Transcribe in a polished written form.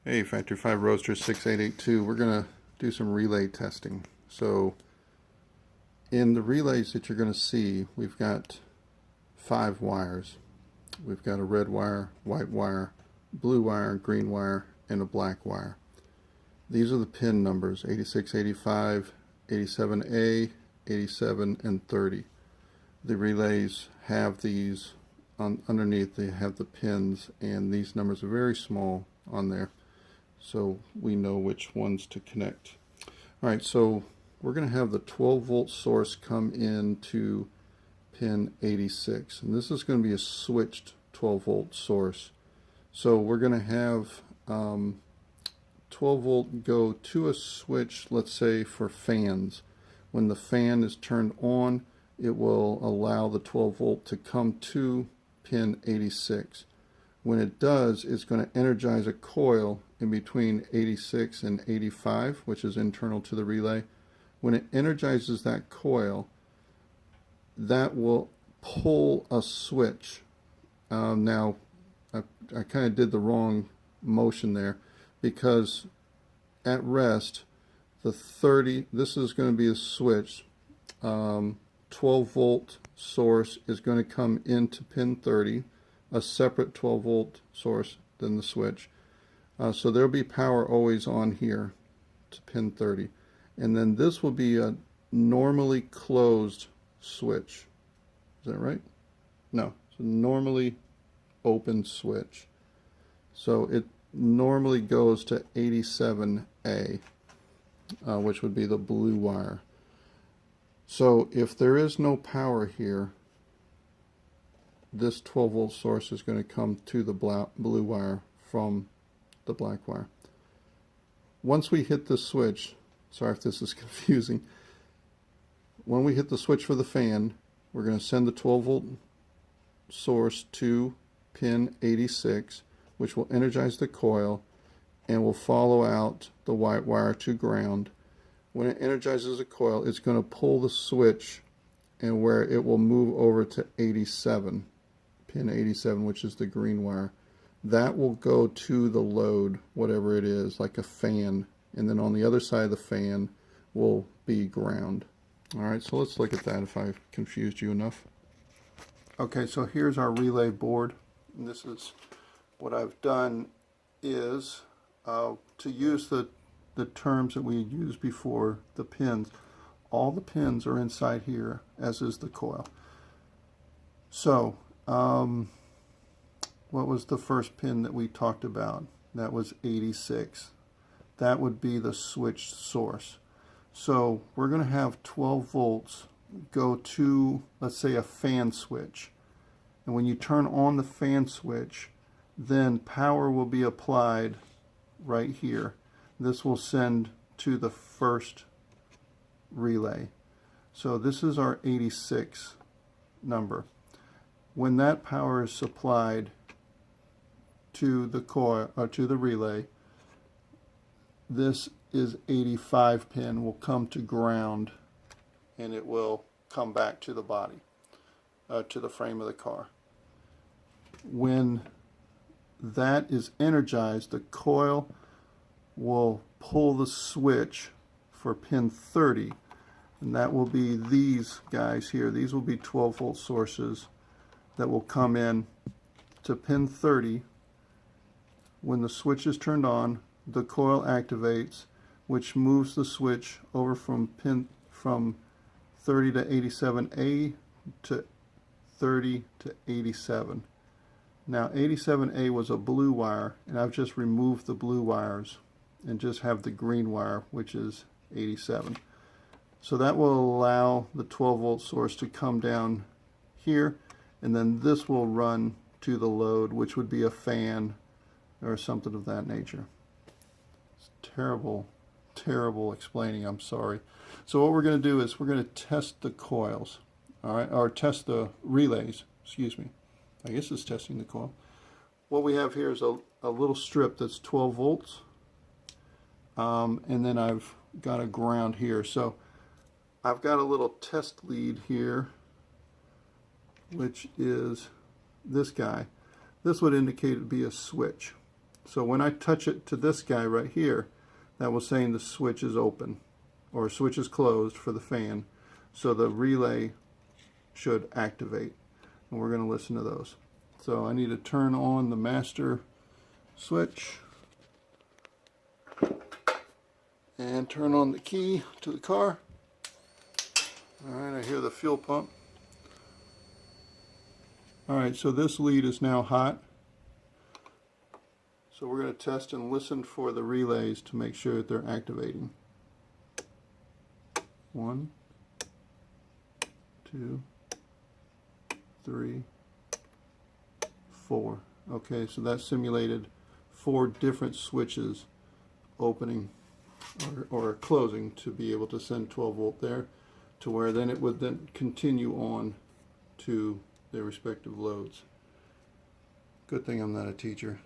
Hey, Factory 5 Roadster 6882. We're going to do some relay testing. So in the relays that you're going to see, we've got 5 wires. We've got a red wire, white wire, blue wire, green wire, and a black wire. These are the pin numbers: 86, 85, 87A, 87, and 30. The relays have these underneath. They have the pins, and these numbers are very small on there, so we know which ones to connect. All right, so we're going to have the 12 volt source come into pin 86, and this is going to be a switched 12 volt source. So we're going to have 12 volt go to a switch, let's say for fans. When the fan is turned on, it will allow the 12 volt to come to pin 86. When it does, it's going to energize a coil in between 86 and 85, which is internal to the relay. When it energizes that coil, that will pull a switch. Now, I kind of did the wrong motion there, because at rest, the 30, this is going to be a switch. 12 volt source is going to come into pin 30, a separate 12 volt source than the switch. So there'll be power always on here to pin 30. And then this will be a normally closed switch. Is that right? No, it's a normally open switch. So it normally goes to 87A, which would be the blue wire. So if there is no power here, this 12 volt source is going to come to the blue wire from the black wire. Once we hit the switch, sorry if this is confusing, when we hit the switch for the fan, we're going to send the 12 volt source to pin 86, which will energize the coil and will follow out the white wire to ground. When it energizes the coil, it's going to pull the switch, and where it will move over to 87, pin 87, which is the green wire. That will go to the load, whatever it is, like a fan, and then on the other side of the fan will be ground. All right, so let's look at that if I've confused you enough. Okay, so here's our relay board. And this is what I've done is to use the terms that we used before, the pins. All the pins are inside here, as is the coil. So, what was the first pin that we talked about? That was 86. That would be the switched source. So we're going to have 12 volts go to, let's say, a fan switch. And when you turn on the fan switch, then power will be applied right here. This will send to the first relay. So this is our 86 number. When that power is supplied to the coil, or to the relay, this is 85 pin will come to ground, and it will come back to the body, to the frame of the car. When that is energized, the coil will pull the switch for pin 30, and that will be these guys here. These will be 12 volt sources that will come in to pin 30. When the switch is turned on, the coil activates, which moves the switch over from 30 to 87A to 30 to 87. Now 87A was a blue wire, and I've just removed the blue wires and just have the green wire, which is 87. So that will allow the 12 volt source to come down here, and then this will run to the load, which would be a fan or something of that nature. It's terrible, terrible explaining, I'm sorry. So what we're going to do is we're going to test the coils, all right, or test the relays, excuse me. I guess it's testing the coil. What we have here is a little strip that's 12 volts, and then I've got a ground here. So I've got a little test lead here, which is this guy. This would indicate it would be a switch. So when I touch it to this guy right here, that was saying the switch is open or switch is closed for the fan. So the relay should activate. And we're going to listen to those. So I need to turn on the master switch and turn on the key to the car. Alright, I hear the fuel pump. Alright, so this lead is now hot. So we're going to test and listen for the relays to make sure that they're activating. 1, 2, 3, 4. Okay, so that simulated 4 different switches opening or closing to be able to send 12 volt there, to where then it would then continue on to their respective loads. Good thing I'm not a teacher.